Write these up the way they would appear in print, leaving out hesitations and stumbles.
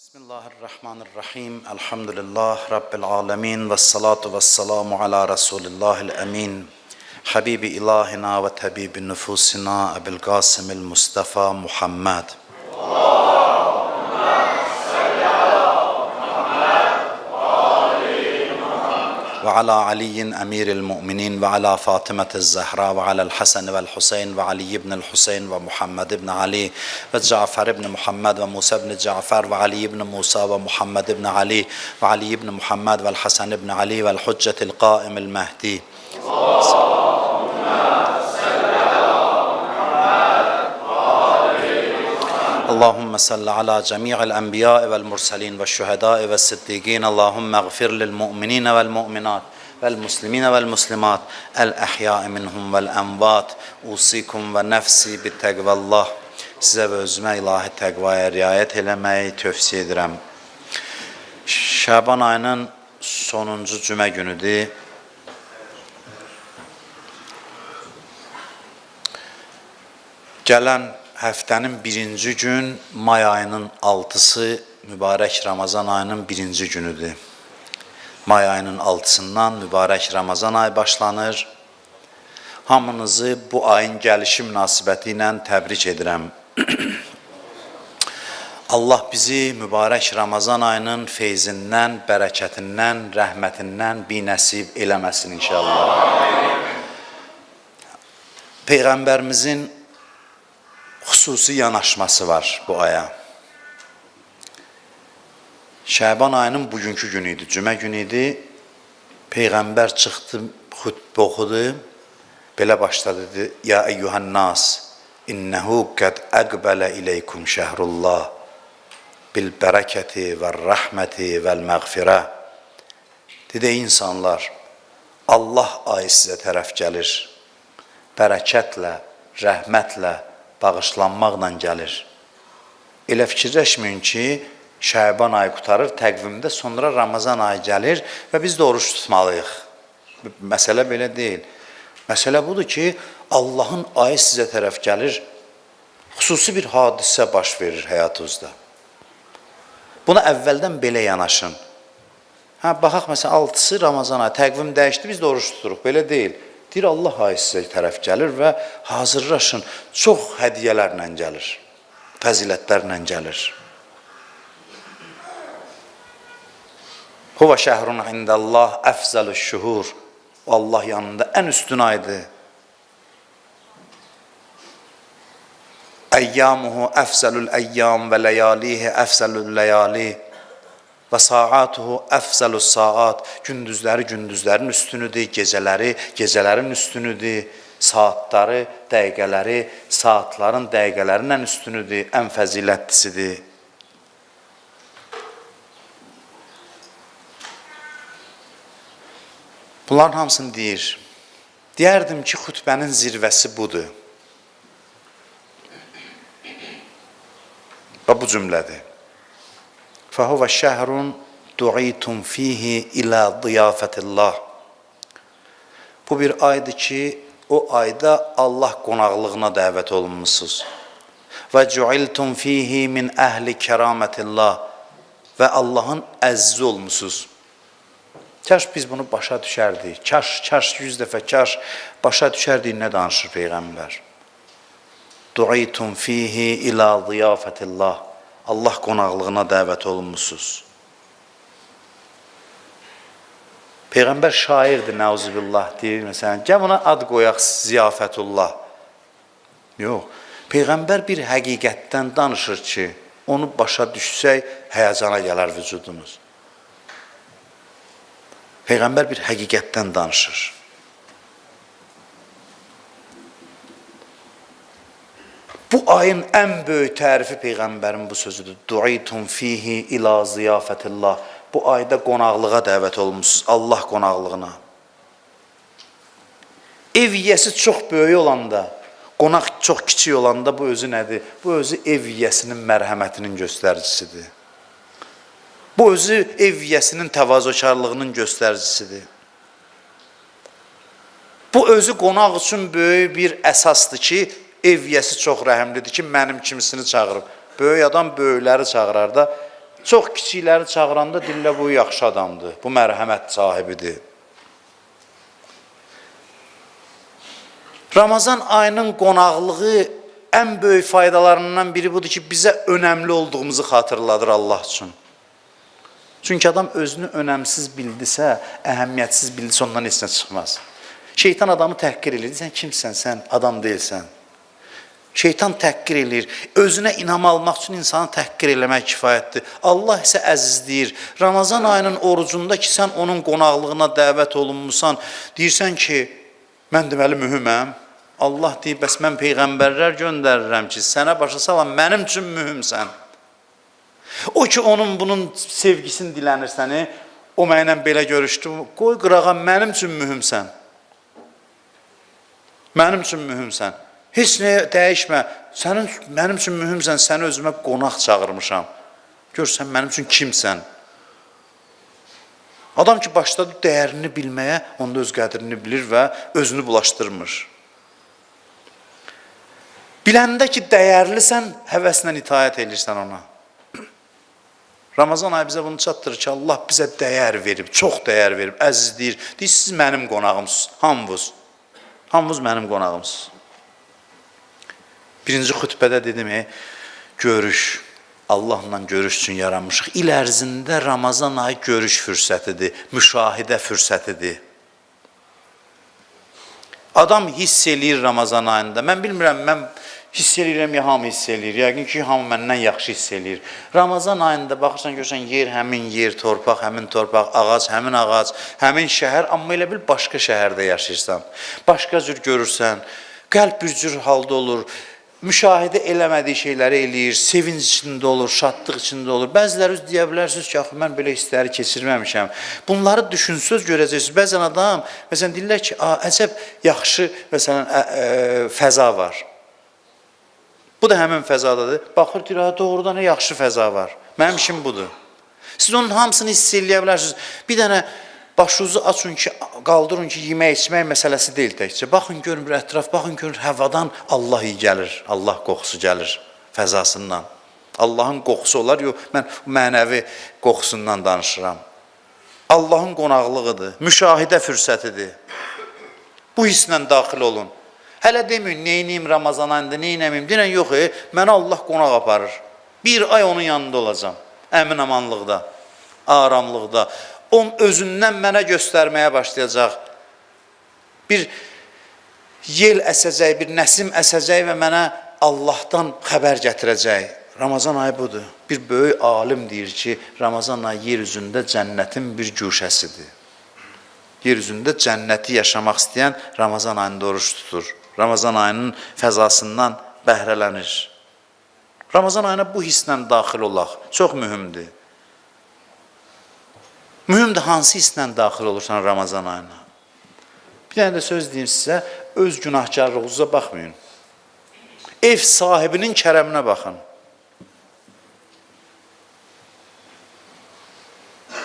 Bismillahirrahmanirrahim. Elhamdülillah Rabbil alemin. Vessalatu vesselamu ala Resulillahil emin. Habibi ilahina ve tabibi nüfusina Ebil Qasimil Mustafa Muhammed. Ve ala Aliyin emiril mu'minin ve ala Fatimetiz Zehra ve alel Hasan vel Hüseyin ve Ali ibn'l Hüseyin ve Muhammed ibn Ali ve Cafer ibn Muhammed ve Musa ibn Cafer ve Ali ibn Musa ve Muhammed ibn Ali ve Ali ibn Muhammed vel Hasan ibn Ali vel Hüccetil Qaimil Mehdi. Allahümme salli ala cemi'il enbiya vel mursalin ve şühedâ ve siddiqin. Allahümme gfir lil mu'minine vel mu'minat vel muslimine vel muslimat el ehyâi minhum vel envat. Usikum ve nefsi bit tegvallah. Sizə və özümə ilahi təqvaya riayət eləməyi tövsiyə edirəm. Şaban ayının sonuncu cümə günüdür. Gələn həftənin birinci gün, may ayının 6-sı, mübarək Ramazan ayının birinci günüdür. May ayının 6-sından mübarək Ramazan ayı başlanır. Hamınızı bu ayın gəlişi münasibəti ilə təbrik edirəm. Allah bizi mübarək Ramazan ayının feyzindən, bərəkətindən, rəhmətindən binəsib eləməsin inşallah. Peyğəmbərimizin xüsusi yanaşması var bu aya. Şaban ayının bugünkü günüydü, cümə günüydü. Peyğəmbər çıxdı, xutbə oxudu. Belə başladı, dedi, Ya eyyuhan nas, innehu qad aqbala ileykum şehrullah bil bərəkəti və rəhməti və məğfirə. Dedi, insanlar, Allah ayı sizə tərəf gəlir. Bərəkətlə, rəhmətlə, bağışlanmaqla gəlir. Elə fikirləşməyin ki, Şaban ayı qutarır, təqvimdə sonra Ramazan ayı gəlir və biz də oruç tutmalıyıq. Məsələ belə deyil. Məsələ budur ki, Allahın ayı sizə tərəf gəlir, xüsusi bir hadisə baş verir həyatınızda. Buna əvvəldən belə yanaşın. Baxaq, məsələn, 6-sı Ramazan ayı, təqvim dəyişdi, biz də oruç tuturuq, belə deyil. Deyir, Allah ayı sizə tərəf gəlir və hazırlaşın, çox hədiyyələrlə gəlir, fəzilətlərlə gəlir. Huvə şəhrun indəllah əfzəlü şühur. Allah yanında ən üstün aydır. Əyyamuhu əfzəlül əyyam və ləyalihi əfzəlül ləyali və saatuhu əfzəlus saat. Gündüzləri gündüzlərin üstünüdür, gecələri gecələrin üstünüdür, saatları, dəqiqələri, saatların dəqiqələrin ən üstünüdür, ən fəzilətlisidir. Bunların hamısını deyir. Deyərdim ki, xutbənin zirvəsi budur. Və bu cümlədir. فَهُوَ شَهْرٌ دُعِيتُمْ فِيهِ إِلَى ضِيَافَةِ اللّٰهِ. Bu bir aydır ki, o ayda Allah qonaqlığına dəvət olunmuşsunuz. وَجُعِلْتُمْ فِيهِ مِنْ أَهْلِ كَرَامَةِ اللّٰهِ. Və Allahın əzzi olmuşsunuz. Kaş biz bunu başa düşərdik. Kaş 100 dəfə kaş başa düşərdik nə danışır Peyğəmbər. دُعِيتُمْ فِيهِ إِلَى ضِيَافَةِ اللّٰهِ. Allah qonaqlığına dəvət olunmuşsunuz. Peyğəmbər şairdir, nəuzubillah deyir. Məsələn, gəl buna ad qoyaq ziyafətullah. Yox, Peyğəmbər bir həqiqətdən danışır ki, onu başa düşsək, həyəcana gələr vücudumuz. Peyğəmbər bir həqiqətdən danışır. Bu ayın ən böyük tərifi Peyğəmbərin bu sözüdür. Du'itum fihi ila ziyafətillah. Bu ayda qonaqlığa dəvət olmuşsunuz, Allah qonaqlığına. Ev yiyəsi çox böyük olanda, qonaq çox kiçik olanda bu özü nədir? Bu özü ev yiyəsinin mərhəmətinin göstəricisidir. Bu özü ev yiyəsinin təvazökarlığının göstəricisidir. Bu özü qonaq üçün böyük bir əsasdır ki, ev yiyəsi çox rəhimlidir ki, mənim kimisini çağırıb. Böyük adam böyükləri çağırar da, Çox kiçikləri çağıranda dillə bu yaxşı adamdır, bu mərhəmət sahibidir. Ramazan ayının qonaqlığı ən böyük faydalarından biri budur ki, bizə önəmli olduğumuzu xatırladır Allah üçün. Çünki adam özünü önəmsiz bildisə, əhəmiyyətsiz bildisə ondan heç nə çıxmaz. Şeytan adamı təhqir edir. Sən kimsən? Sən adam deyilsən. Şeytan təhqir edir. Özünə inam almaq üçün insanı təhqir eləmək kifayətdir. Allah isə əzizləyir. Ramazan ayının orucunda ki, sən onun qonaqlığına dəvət olunmusan, deyirsən ki, mən deməli mühüməm. Allah deyib, bəs mən peyğəmbərlər göndərirəm ki, sənə başa salam, mənim üçün mühümsən. O ki, onun bunun sevgisini dilənir səni, o mənlə belə görüşdü, qoy qırağa, mənim üçün mühümsən. Mənim üçün mühümsən. Heç nəyə dəyişmə, mənim üçün mühümsən, səni özümə qonaq çağırmışam. Gör, sən mənim üçün kimsən? Adam ki, başladı dəyərini bilməyə, onda öz qədrini bilir və özünü bulaşdırmır. Biləndə ki, dəyərlisən, həvəslə itaət edirsən ona. Ramazan ayı bizə bunu çatdırır ki, Allah bizə dəyər verib, çox dəyər verib, əzizləyir. Deyir, siz mənim qonağımsınız, hamınız. Hamınız mənim qonağımsınız. Birinci xütbədə dedim, görüş, Allahla görüş üçün yaranmışıq. İl ərzində Ramazan ayı görüş fürsətidir, müşahidə fürsətidir. Adam hiss eləyir Ramazan ayında. Mən bilmirəm, mən hiss eləyirəm ya hamı hiss eləyir. Yəqin ki, hamı məndən yaxşı hiss eləyir. Ramazan ayında baxırsan, görsən, yer həmin yer, torpaq həmin torpaq, ağac həmin ağac, həmin şəhər, amma elə bil başqa şəhərdə yaşayırsan. Başqa cür görürsən, qəlb bir cür halda olur. Müşahidə eləmədiyi şeyləri eləyir, sevinç içində olur, şadlıq içində olur. Bəziləri deyə bilərsiniz ki, mən belə hissləri keçirməmişəm. Bunları düşünsöz görəcəksiniz. Bəzən adam, məsələn, deyirlər ki, əcəb yaxşı, məsələn, fəza var. Bu da həmin fəzadadır. Baxır, deyir, doğrudan yaxşı fəza var. Mənim işim budur. Siz onun hamısını hiss eləyə bilərsiniz. Bir dənə başınızı açın ki, qaldırın ki, yemək içmək məsələsi deyil təkcə. Baxın, görün bir ətraf, baxın, görün həvadan Allah iyi gəlir, Allah qoxusu gəlir fəzasından. Allahın qoxusu olar, yox, mən mənəvi qoxusundan danışıram. Allahın qonaqlığıdır, müşahidə fürsətidir. Bu hisslə daxil olun. Hələ deməyin, neyniyim Ramazan ayında, neynəmiyim, deyən yox, mənə Allah qonaq aparır. Bir ay onun yanında olacam, əmin amanlıqda, aramlıqda. On özündən mənə göstərməyə başlayacaq. Bir yel əsəcək, bir nəsim əsəcək və mənə Allahdan xəbər gətirəcək. Ramazan ayı budur. Bir böyük alim deyir ki, Ramazan ayı yer üzündə cənnətin bir güşəsidir. Yer üzündə cənnəti yaşamaq istəyən Ramazan ayında oruç tutur. Ramazan ayının fəzasından bəhrələnir. Ramazan ayına bu hisslə daxil olaq. Çox mühümdür. Mühümdür, hansı hisslə daxil olursan Ramazan ayına? Bir dənə də söz deyim sizə, öz günahkarlığınıza baxmayın. Ev sahibinin kərəminə baxın.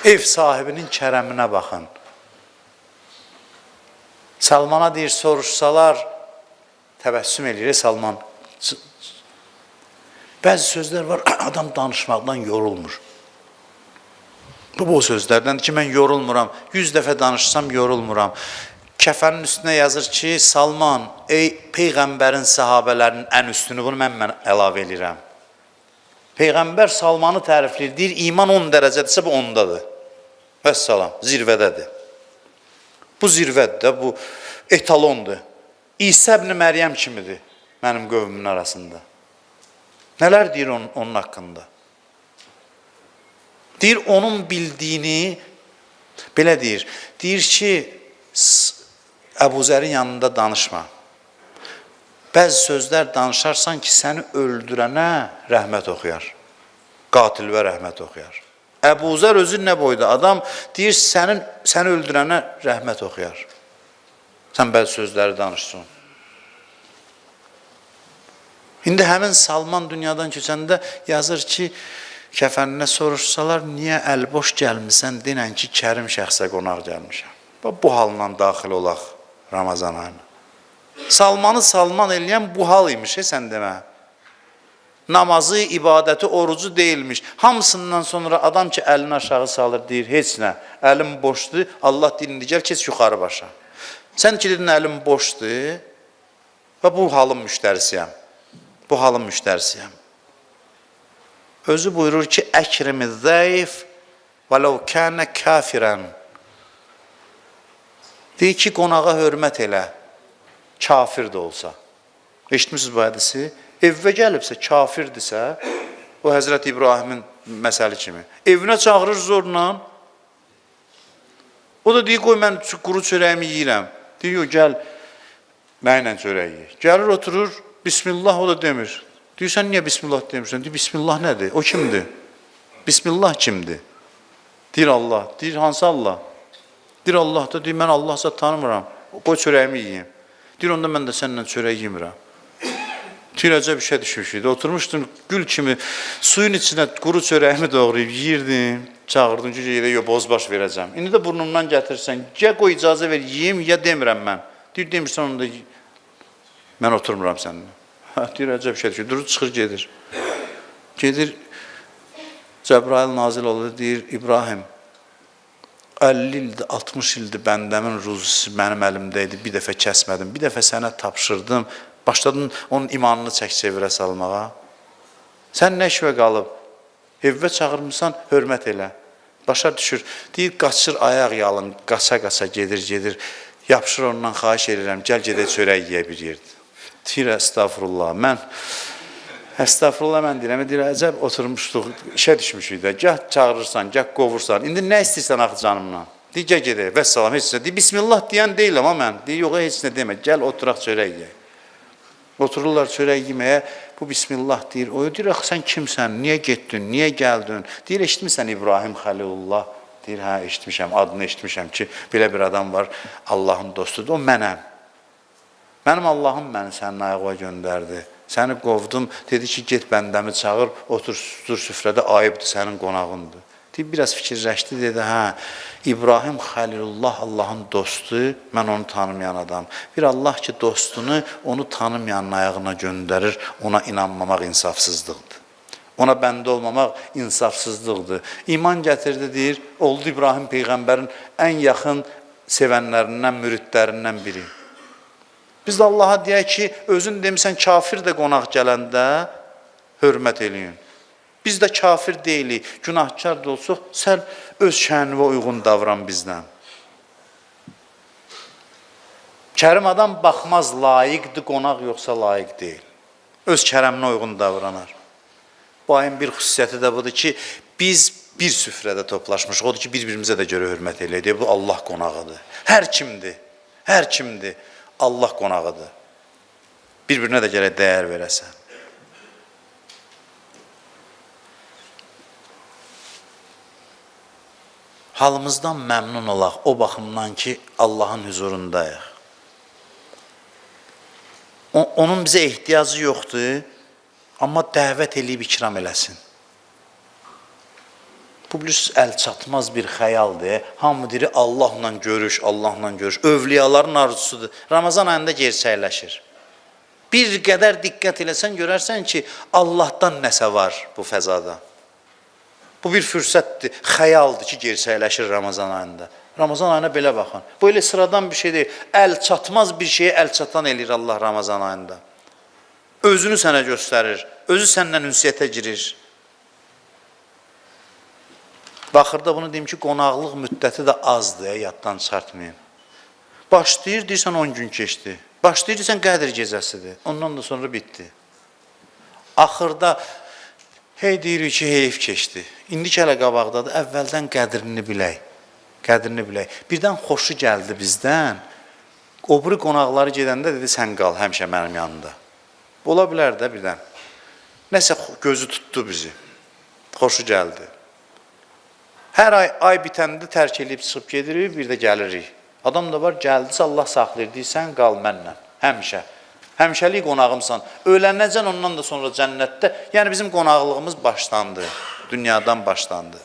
Ev sahibinin kərəminə baxın. Salmana deyir, soruşsalar, təbəssüm edir, Salman. Bəzi sözlər var, adam danışmaqdan yorulmur. Bu sözlərdən ki, mən yorulmuram, 100 dəfə danışsam yorulmuram. Kəfənin üstünə yazır ki, Salman, ey Peyğəmbərin səhabələrinin ən üstünü, bunu mən əlavə edirəm. Peyğəmbər Salmanı tərifləyir, deyir, iman 10 dərəcədirsə, bu 10-dadır. Vəssalam, zirvədədir. Bu zirvədir, bu etalondur. İsa ibn Məryəm kimidir mənim qövmümün arasında. Nələr deyir onun haqqında? Deyir, onun bildiyini, belə deyir ki, Əbu Zərin yanında danışma. Bəzi sözlər danışarsan ki, səni öldürənə rəhmət oxuyar. Qatilvə rəhmət oxuyar. Əbu Zər özü nə boyda? Adam deyir, səni öldürənə rəhmət oxuyar. Sən bəzi sözləri danışsın. İndi həmin Salman dünyadan keçəndə yazır ki, kəfəninə soruşsalar, niyə əlboş gəlmirsən, denən ki, kərim şəxsə qonaq gəlmişəm. Bu halından daxil olaq Ramazan ayına. Salmanı Salman eləyən bu hal imiş, sən demə. namazı, ibadəti, orucu deyilmiş. Hamısından sonra adam ki, əlini aşağı salır, deyir, heç nə, əlim boşdur, Allah dilini gəl, keç yuxarı başa. Sən ki, dedin, əlim boşdur və bu halın müştərisiyəm. Bu halın müştərisiyəm. Özü buyurur ki, əkrimi zəif və ləv kənə kafirən. Deyir ki, qonağa hörmət elə, kafir də olsa. Eşitmişsiniz bu hədisi? Evvə gəlibsə, kafirdirsə, o Həzrət İbrahimin məsəli kimi. Evinə çağırır zorla. O da deyir, qoy mən quru çörəyimi yiyirəm. Deyir, gəl, mənlə çörək yiyir. Gəlir, oturur, Bismillah, o da demir. Deyir, sən niyə Bismillah demirsən? Deyir, Bismillah nədir? O kimdir? Bismillah kimdir? Deyir, Allah. Deyir, hansı Allah? Deyir, Allah da deyir, mən Allahsa tanımıram. Qoy çörəyimi yiyim. Deyir, onda mən də səninlə çörək yemirəm. Tüyləcə bir şey düşmüşdü. Oturmuşdum gül kimi suyun içinə quru çörəyimi doğrayıb yiyirdim. Çağırdım ki, yerə bozbaş verəcəm. İndi də burnumdan gətirsən, ya qoy icazə ver, yiyim, ya demirəm mən. Deyir, demirsən onda mən oturmuram səninlə. Deyir, əcəb bir şey düşür. Durur, çıxır, gedir. Gedir, Cəbrail nazil olur, deyir, İbrahim, 50 ildir, 60 ildir bəndəmin ruzusu mənim əlimdə idi, bir dəfə kəsmədim, bir dəfə sənə tapşırdım, başladın onun imanını çək-çevirə salmağa. Sən nə işvə qalıb? Evvə çağırmışsan, hörmət elə. Başa düşür, deyir, qaçır, ayaq yalın, qaça-qaça gedir, yapışır ondan, xahiş edirəm, gəl gedək çörək yiyə bir yerdir. Deyir, əstəğfurullah, mən deyirəm, deyir, əcəb oturmuşduq, işə düşmüşük də, gəh çağırırsan, gəh qovursan, indi nə istəyirsən axı canımla? Deyir, gəl gedək, vəssalam, heç nə, deyir, Bismillah deyən deyiləm, amma mən, deyir, yox, heç nə demə, gəl oturaq çörək yiyək. Otururlar çörək yeməyə, bu Bismillah deyir, o deyir, axı sən kimsən, niyə getdin, niyə gəldin? Deyir, eşitmirsən İbrahim Xəlilullah, deyir, hə, eşitmişəm, adını eşitmişəm ki, belə bir adam var, Allahın dostudur, o mənəm. Mənim Allahım məni sənin ayağa göndərdi, səni qovdum, dedi ki, get bəndəmi çağır, otur süfrədə, ayıbdır, sənin qonağındır. Deyir, biraz fikirləşdi, dedi, hə, İbrahim Xəlilullah Allahın dostu, mən onu tanımayan adam. Bir Allah ki, dostunu onu tanımayanın ayağına göndərir, ona inanmamaq insafsızlıqdır. Ona bəndə olmamaq insafsızlıqdır. İman gətirdi, deyir, oldu İbrahim Peyğəmbərin ən yaxın sevənlərindən, müridlərindən biri. Biz də Allaha deyək ki, özün demirsən, kafir də qonaq gələndə hörmət eləyin. Biz də kafir deyilik, günahkar da olsuq, sən öz şənivə uyğun davran bizdən. Kərim adam baxmaz, layiqdir qonaq yoxsa layiq deyil. Öz kərəminə uyğun davranar. Bu ayın bir xüsusiyyəti də budur ki, biz bir süfrədə toplaşmışıq, odur ki, bir-birimizə də görə hörmət eləyək. Bu Allah qonağıdır. Hər kimdir, Allah qonağıdır. Bir-birinə də gərək dəyər verəsən. Halımızdan məmnun olaq, o baxımdan ki, Allahın huzurundayıq. Onun bizə ehtiyacı yoxdur, amma dəvət eləyib ikram eləsin. Bu, bilirsiniz, əl çatmaz bir xəyaldır. Hamı deyir, Allahla görüş, Allahla görüş. Övliyaların arzusudur. Ramazan ayında gerçəkləşir. Bir qədər diqqət eləsən, görərsən ki, Allahdan nəsə var bu fəzada. Bu bir fürsətdir, xəyaldır ki, gerçəkləşir Ramazan ayında. Ramazan ayına belə baxın. Bu elə sıradan bir şey deyil. Əl çatmaz bir şeyə əl çatan eləyir Allah Ramazan ayında. Özünü sənə göstərir, özü səndən ünsiyyətə girir. Baxırda bunu deyim ki, qonaqlıq müddəti də azdır, yaddan çıxartmayın. Başlayır, deyirsən 10 gün keçdi. Başlayır, deyirsən Qədr gecəsidir. Ondan da sonra bitdi. Axırda hey deyirik ki, heyif keçdi. İndi ki, hələ qabaqdadır, əvvəldən qədrini bilək. Birdən xoşu gəldi bizdən. O biri qonaqları gedəndə dedi, sən qal həmişə mənim yanımda. Ola bilər də birdən. Nəsə gözü tutdu bizi. Xoşu gəldi. Hər ay bitəndə tərk edib çıxıb gedirik, bir də gəlirik. Adam da var, gəldisə Allah saxlayır, deyirsən, qal mənlə, həmişə. Həmişəlik qonağımsan, öylənəcən ondan da sonra cənnətdə, yəni bizim qonaqlığımız başlandı, dünyadan başlandı.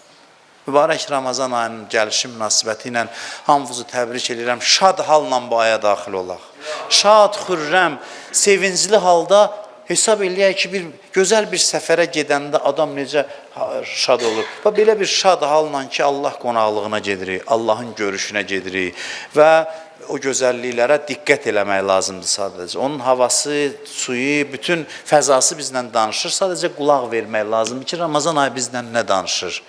Mübarək Ramazan ayının gəlişi münasibəti ilə hamınızı təbrik edirəm, şad halla bu aya daxil olaq. Şad, xürrəm, sevincli halda Hesab eləyək ki, gözəl bir səfərə gedəndə adam necə şad olur. Və belə bir şad halla ki, Allah qonaqlığına gedirik, Allahın görüşünə gedirik və o gözəlliklərə diqqət eləmək lazımdır sadəcə. Onun havası, suyu, bütün fəzası bizlə danışır. Sadəcə qulaq vermək lazımdır ki, Ramazan ayı bizlə nə danışır,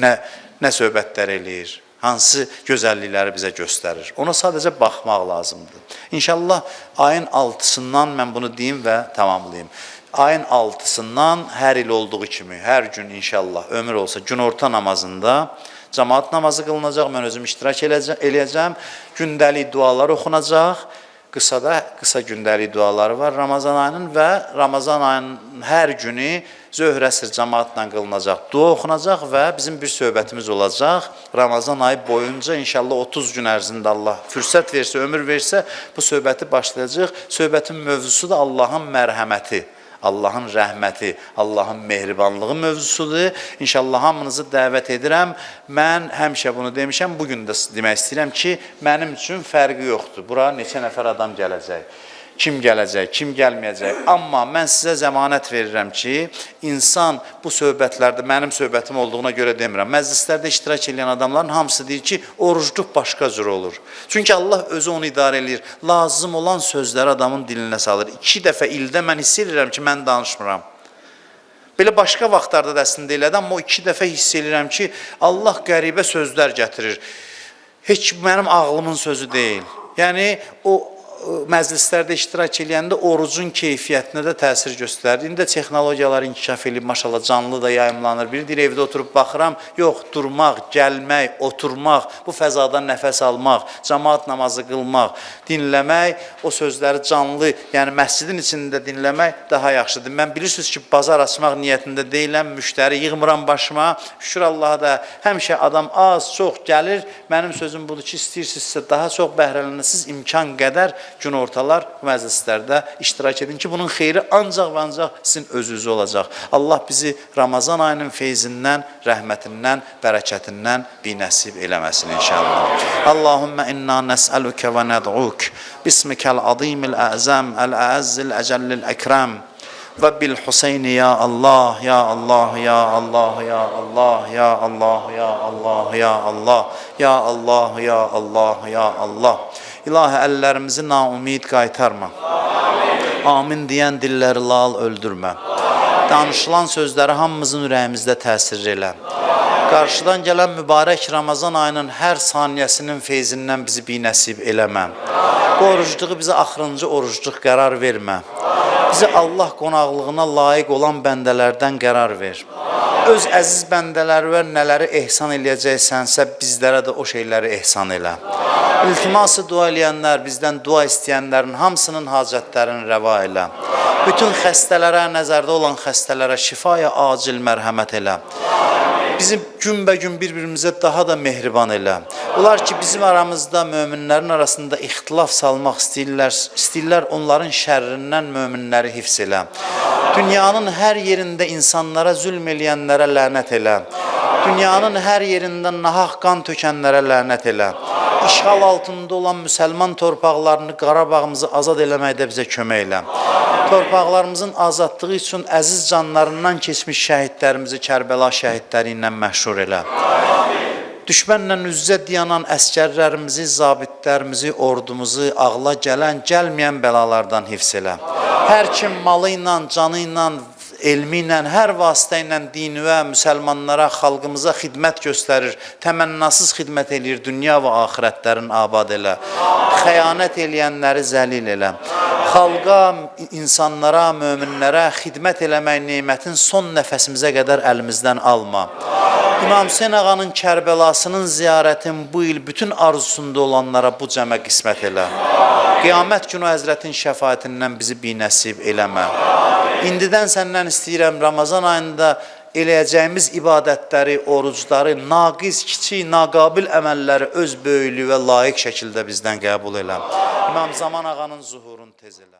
nə söhbətlər eləyir, hansı gözəllikləri bizə göstərir. Ona sadəcə baxmaq lazımdır. İnşallah ayın 6-sından mən bunu deyim və tamamlayayım. Ayın 6-sından hər il olduğu kimi, hər gün inşallah ömür olsa günorta namazında cemaat namazı qılınacaq, mən özüm iştirak eləyəcəm, gündəlik dualar oxunacaq, qısa gündəlik duaları var Ramazan ayının və Ramazan ayının hər günü zöhr əsr cemaatla qılınacaq, dua oxunacaq və bizim bir söhbətimiz olacaq. Ramazan ayı boyunca inşallah 30 gün ərzində Allah fürsət versə, ömür versə bu söhbəti başlayacaq. Söhbətin mövzusu da Allahın mərhəməti, Allahın rəhməti, Allahın mehribanlığı mövzusudur. İnşallah hamınızı dəvət edirəm. Mən həmişə bunu demişəm, bugün də demək istəyirəm ki, mənim üçün fərqi yoxdur. Bura neçə nəfər adam gələcək, kim gələcək, kim gəlməyəcək. Amma mən sizə zəmanət verirəm ki, insan bu söhbətlərdə, mənim söhbətim olduğuna görə demirəm, məclislərdə iştirak edən adamların hamısı deyir ki, orucluq başqa cür olur. Çünki Allah özü onu idarə edir. Lazım olan sözləri adamın dilinə salır. 2 dəfə ildə mən hiss edirəm ki, mən danışmıram. Belə başqa vaxtlarda da əslində elədi, amma o 2 dəfə hiss edirəm ki, Allah qəribə sözlər gətirir. Heç mənim ağlımın sözü deyil. Yəni, o məclislərdə iştirak edəndə orucun keyfiyyətinə də təsir göstərir. İndi də texnologiyalar inkişaf edib, maşallah canlı da yayımlanır. Bir deyir, evdə oturub baxıram, yox, durmaq, gəlmək, oturmaq, bu fəzadan nəfəs almaq, cemaat namazı qılmaq, dinləmək, o sözləri canlı, yəni məscidin içində dinləmək daha yaxşıdır. Mən bilirsiniz ki, bazar açmaq niyyətində deyiləm, müştəri yığmıram başıma, şükür Allaha da həmişə adam az, çox gəlir. Mənim sözüm budur ki, istəyirsinizsə daha çox bəhrələnəsiz imkan qədər günortalar məclislərdə iştirak edin ki, bunun xeyri ancaq və ancaq sizin özünüzə olacaq. Allah bizi Ramazan ayının feyzindən, rəhmətindən, bərəkətindən binəsib eləməsin inşallah. Allahümmə inna nəsəlükə və nəd'uk bismikəl azimil əzəm, əl-əəzzil əcəllil əkrəm və bil Hüseyni ya Allah, ya Allah, ya Allah, ya Allah, ya Allah, ya Allah, ya Allah, ya Allah, ya Allah, ya Allah. İlahi, əllərimizi naumid qaytarma. Amin deyən dilləri lal öldürmə. Danışılan sözləri hamımızın ürəyimizdə təsir elə. Qarşıdan gələn mübarək Ramazan ayının hər saniyəsinin feyzindən bizi binəsib eləmə. Bu orucluğu bizə axırıncı orucluq qərar vermə. Bizi Allah qonaqlığına layiq olan bəndələrdən qərar ver. Öz əziz bəndələri və nələri ehsan eləyəcəksənsə, bizlərə də o şeyləri ehsan elə. İltiması dua eləyənlər, bizdən dua istəyənlərin hamısının hacətlərini rəva elə. Bütün xəstələrə, nəzərdə olan xəstələrə şifaya acil mərhəmət elə. Bizi günbəgün bir-birimizə daha da mehriban elə. Onlar ki, bizim aramızda, möminlərin arasında ixtilaf salmaq istəyirlər, onların şərrindən möminləri hifz elə. Dünyanın hər yerində insanlara zülm eləyənlərə lənət elə. Dünyanın hər yerində nahaq qan tökənlərə lənət elə. İşğal altında olan müsəlman torpaqlarını, Qarabağımızı azad eləməkdə bizə kömək elə. Torpaqlarımızın azadlığı üçün əziz canlarından keçmiş şəhidlərimizi Kərbəla şəhidləri ilə məşhur elə. Düşmənlə üzzət yanan əskərlərimizi, zabitlərimizi, ordumuzu, ağla gələn, gəlməyən bəlalardan hifz elə. Hər kim malı ilə, canı ilə, elmi ilə, hər vasitə ilə dinivə, müsəlmanlara, xalqımıza xidmət göstərir, təmənnasız xidmət eləyir, dünya və axirətlərin abad elə. Xəyanət eləyənləri zəlil elə. Xalqa, insanlara, möminlərə xidmət eləmək nemətin son nəfəsimizə qədər əlimizdən alma. İmam Hüseyin ağanın Kərbəlasının ziyarətin bu il bütün arzusunda olanlara bu cəmə qismət elə. Qiyamət günü Həzrətin şəfaətindən bizi binəsib eləmə. İndidən səndən istəyirəm, Ramazan ayında eləyəcəyimiz ibadətləri, orucları, naqiz, kiçik, naqabil əməlləri öz böyüklüyü və layiq şəkildə bizdən qəbul elə. İmam Zaman ağanın zuhurunu tez elə.